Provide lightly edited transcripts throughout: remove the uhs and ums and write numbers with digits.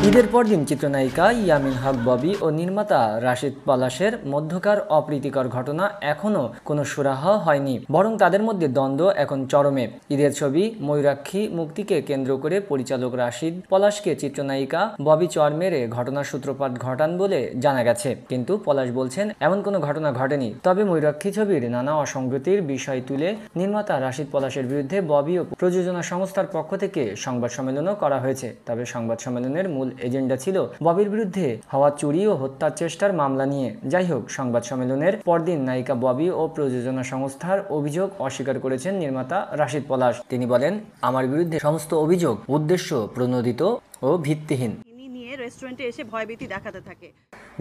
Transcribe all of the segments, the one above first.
ঈদের পরদিন চিত্রনায়িকা ইয়ামিন হক ববি ও নির্মাতা রাশিদ পলাশের মধ্যকার অপ্রীতিকর ঘটনা এখনও কোনো সুরাহা হয়নি, বরং তাদের মধ্যে দ্বন্দ্ব এখন চরমে। ঈদের ছবি ময়ূরাক্ষী মুক্তিকে কেন্দ্র করে পরিচালক রাশিদ পলাশকে চিত্রনায়িকা ববি চর মেরে ঘটনার সূত্রপাত ঘটান বলে জানা গেছে, কিন্তু পলাশ বলছেন এমন কোনো ঘটনা ঘটেনি। তবে ময়ূরাক্ষী ছবির নানা অসঙ্গতির বিষয় তুলে নির্মাতা রাশিদ পলাশের বিরুদ্ধে ববি ও প্রযোজনা সংস্থার পক্ষ থেকে সংবাদ সম্মেলনও করা হয়েছে। তবে সংবাদ সম্মেলনের মূল এজেন্ডা ছিল ববির বিরুদ্ধে হওয়া চুরি ও হত্যার চেষ্টার মামলা নিয়ে। যাই হোক, সংবাদ সম্মেলনের পরদিন নায়িকা ববি ও প্রযোজনা সংস্থার অভিযোগ অস্বীকার করেছেন নির্মাতা রাশিদ পলাশ। তিনি বলেন, আমার বিরুদ্ধে সমস্ত অভিযোগ উদ্দেশ্য প্রণোদিত ও ভিত্তিহীন। রেস্টুরেন্টে এসে ভয়ভীতি দেখাতে থাকে।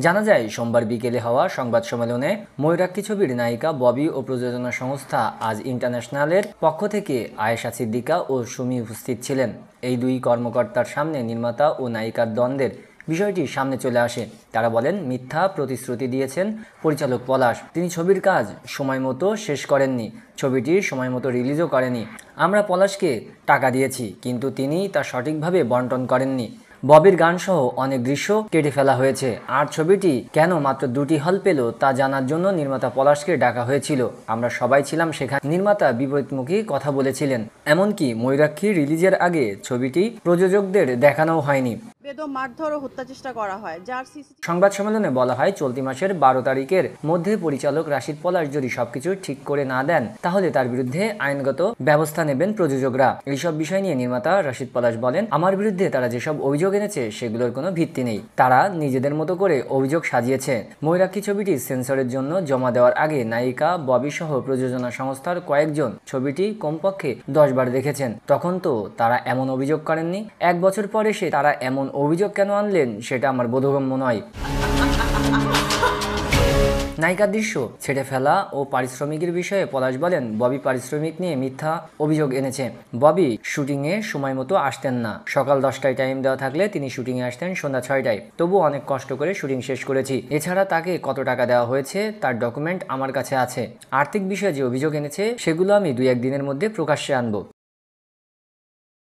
জানা যায়, সোমবার বিকেলে হওয়া সংবাদ সম্মেলনে ময়ূরাক্ষী ছবির নায়িকা ববি ও প্রযোজনা সংস্থা আজ ইন্টারন্যাশনালের পক্ষ থেকে আয়েশা সিদ্দিকা ও সুমি উপস্থিত ছিলেন। এই দুই কর্মকর্তার সামনে নির্মাতা ও নায়িকার দ্বন্দ্বের বিষয়টি সামনে চলে আসে। তারা বলেন, মিথ্যা প্রতিশ্রুতি দিয়েছেন পরিচালক পলাশ। তিনি ছবির কাজ সময় মতো শেষ করেননি, ছবিটি সময় মতো রিলিজও করেনি। আমরা পলাশকে টাকা দিয়েছি, কিন্তু তিনি তা সঠিকভাবে বন্টন করেননি। ববির গানসহ অনেক দৃশ্য কেটে ফেলা হয়েছে। আর ছবিটি কেন মাত্র 2টি হল পেল তা জানার জন্য নির্মাতা পলাশকে ডাকা হয়েছিল। আমরা সবাই ছিলাম সেখানে। নির্মাতা বিপরীতমুখী কথা বলেছিলেন। এমনকি ময়ূরাক্ষী রিলিজের আগে ছবিটি প্রযোজকদের দেখানো হয়নি। বেদম মারধর ও হত্যা চেষ্টা করা হয়, যার সংবাদ সম্মেলনে বলা হয়, চলতি মাসের 12 তারিখের মধ্যে পরিচালক রাশিদ পলাশ যদি সবকিছু ঠিক করে না দেন, তাহলে তার বিরুদ্ধে আইনগত ব্যবস্থা নেবেন প্রযোজকরা। এইসব বিষয় নিয়ে নির্মাতা রাশিদ পলাশ বলেন, আমার বিরুদ্ধে তারা যেসব অভিযোগ এনেছে সেগুলোর কোনো ভিত্তি নেই। তারা নিজেদের মতো করে অভিযোগ সাজিয়েছে। ময়ূরাক্ষী ছবিটি সেন্সরের জন্য জমা দেওয়ার আগে নায়িকা ববি সহ প্রযোজনা সংস্থার কয়েকজন ছবিটি কমপক্ষে 10 বার দেখেছেন। তখন তো তারা এমন অভিযোগ করেননি। 1 বছর পরে তারা এমন অভিযোগ কেন আনলেন সেটা আমার বোধগম্য নয়। নায়িকার দৃশ্য ছেড়ে ফেলা ও পারিশ্রমিকের বিষয়ে পলাশ বলেন, ববি পারিশ্রমিক নিয়ে মিথ্যা অভিযোগ এনেছে। ববি শুটিংয়ে সময় মতো আসতেন না। সকাল 10টায় টাইম দেওয়া থাকলে তিনি শুটিংয়ে আসতেন সন্ধ্যা 6টায়। তবু অনেক কষ্ট করে শুটিং শেষ করেছি। এছাড়া তাকে কত টাকা দেওয়া হয়েছে তার ডকুমেন্ট আমার কাছে আছে। আর্থিক বিষয়ে যে অভিযোগ এনেছে সেগুলো আমি 2-1 দিনের মধ্যে প্রকাশ্যে আনবো।